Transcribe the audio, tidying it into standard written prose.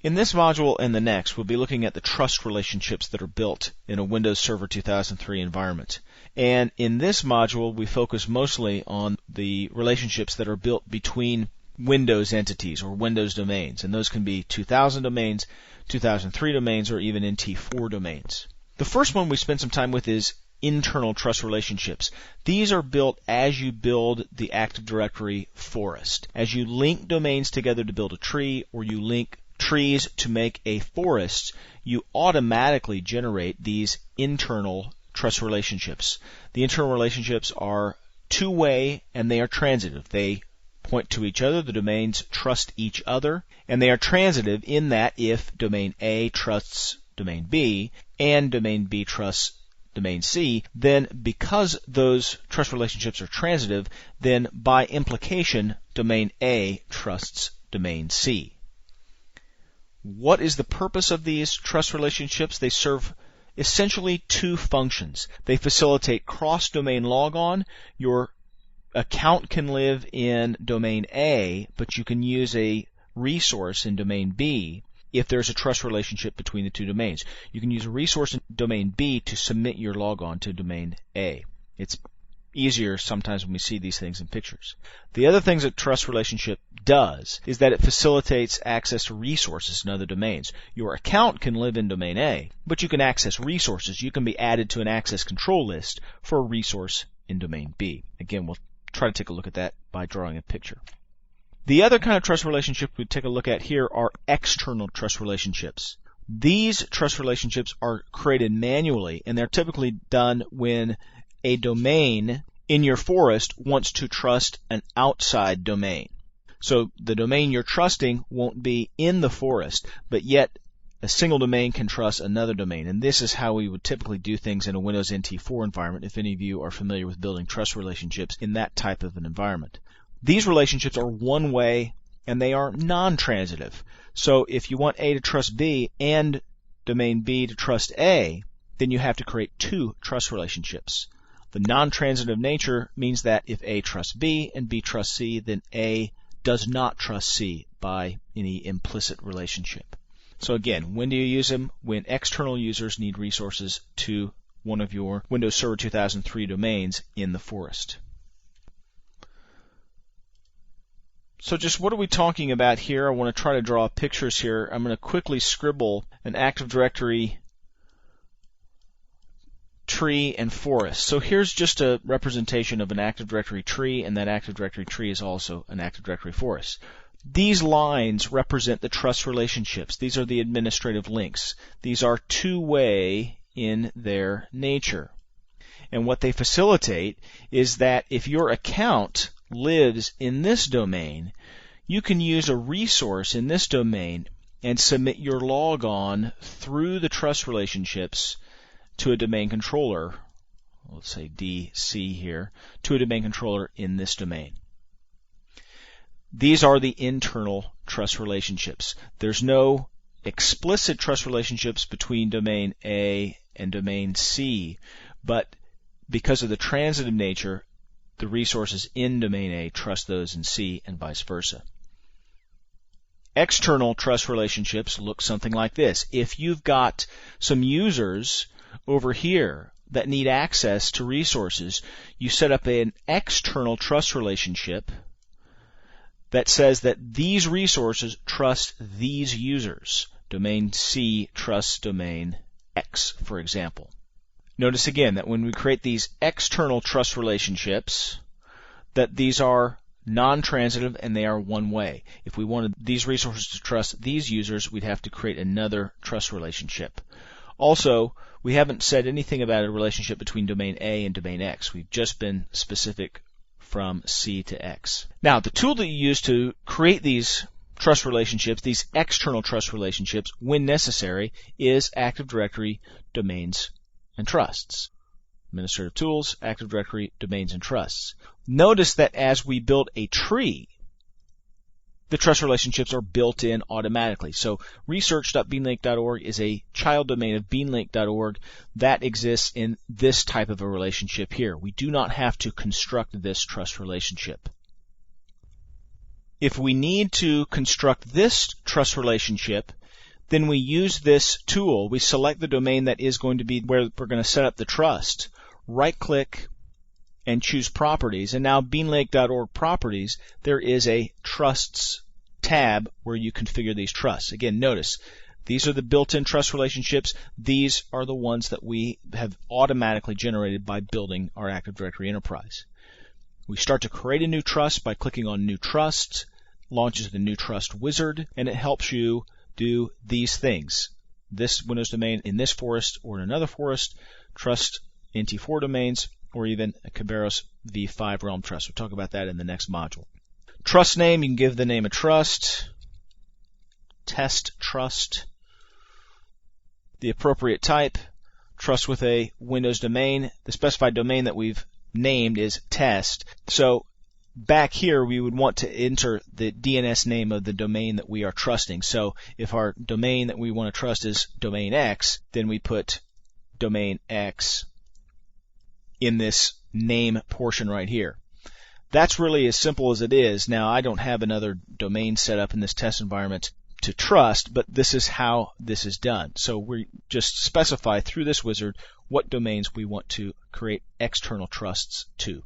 In this module and the next, we'll be looking at the trust relationships that are built in a Windows Server 2003 environment. And in this module, we focus mostly on the relationships that are built between Windows entities or Windows domains. And those can be 2000 domains, 2003 domains, or even NT4 domains. The first one we spend some time with is internal trust relationships. These are built as you build the Active Directory forest. As you link domains together to build a tree, or you link trees to make a forest, you automatically generate these internal trust relationships. The internal relationships are two-way and they are transitive. They point to each other. The domains trust each other, and they are transitive in that if domain A trusts domain B and domain B trusts domain C, then because those trust relationships are transitive, then by implication, domain A trusts domain C. What is the purpose of these trust relationships? They serve essentially two functions. They facilitate cross-domain logon. Your account can live in domain A, but you can use a resource in domain B if there's a trust relationship between the two domains. You can use a resource in domain B to submit your logon to domain A. It's easier sometimes when we see these things in pictures. The other things that trust relationship does is that it facilitates access to resources in other domains. Your account can live in domain A, but you can access resources. You can be added to an access control list for a resource in domain B. Again, we'll try to take a look at that by drawing a picture. The other kind of trust relationship we take a look at here are external trust relationships. These trust relationships are created manually, and they're typically done when a domain in your forest wants to trust an outside domain. So the domain you're trusting won't be in the forest, but yet a single domain can trust another domain. And this is how we would typically do things in a Windows NT4 environment, if any of you are familiar with building trust relationships in that type of an environment. These relationships are one-way and they are non-transitive. So if you want A to trust B and domain B to trust A, then you have to create two trust relationships. The non-transitive nature means that if A trusts B and B trusts C, then A does not trust C by any implicit relationship. So again, when do you use them? When external users need resources to one of your Windows Server 2003 domains in the forest. So just what are we talking about here? I want to try to draw pictures here. I'm going to quickly scribble an Active Directory tree and forest. So here's just a representation of an Active Directory tree, and that Active Directory tree is also an Active Directory forest. These lines represent the trust relationships. These are the administrative links. These are two-way in their nature. And what they facilitate is that if your account lives in this domain, you can use a resource in this domain and submit your logon through the trust relationships to a domain controller, let's say DC here, to a domain controller in this domain. These are the internal trust relationships. There's no explicit trust relationships between domain A and domain C, but because of the transitive nature, the resources in domain A trust those in C and vice versa. External trust relationships look something like this. If you've got some users over here that need access to resources, you set up an external trust relationship that says that these resources trust these users. Domain C trusts domain X, for example. Notice again that when we create these external trust relationships, that these are non-transitive and they are one-way. If we wanted these resources to trust these users, we'd have to create another trust relationship. Also, we haven't said anything about a relationship between domain A and domain X. We've just been specific from C to X. Now, the tool that you use to create these trust relationships, these external trust relationships, when necessary, is Active Directory Domains and Trusts. Administrative Tools, Active Directory Domains and Trusts. Notice that as we build a tree, the trust relationships are built in automatically. So research.beanlink.org is a child domain of beanlink.org that exists in this type of a relationship here. We do not have to construct this trust relationship. If we need to construct this trust relationship then we use this tool. We select the domain that is going to be where we're going to set up the trust. Right-click and choose Properties. And now beanlake.org Properties, there is a Trusts tab where you configure these trusts. Again, notice, these are the built-in trust relationships. These are the ones that we have automatically generated by building our Active Directory Enterprise. We start to create a new trust by clicking on New Trust, launches the New Trust wizard, and it helps you do these things. This Windows domain in this forest or in another forest, trust NT4 domains, or even a Kerberos v5 Realm Trust. We'll talk about that in the next module. Trust name, you can give the name a trust, test trust, the appropriate type, trust with a Windows domain. The specified domain that we've named is test. So back here we would want to enter the DNS name of the domain that we are trusting. So if our domain that we want to trust is domain X, then we put domain X in this name portion right here. That's really as simple as it is. Now, I don't have another domain set up in this test environment to trust, but this is how this is done. So we just specify through this wizard what domains we want to create external trusts to.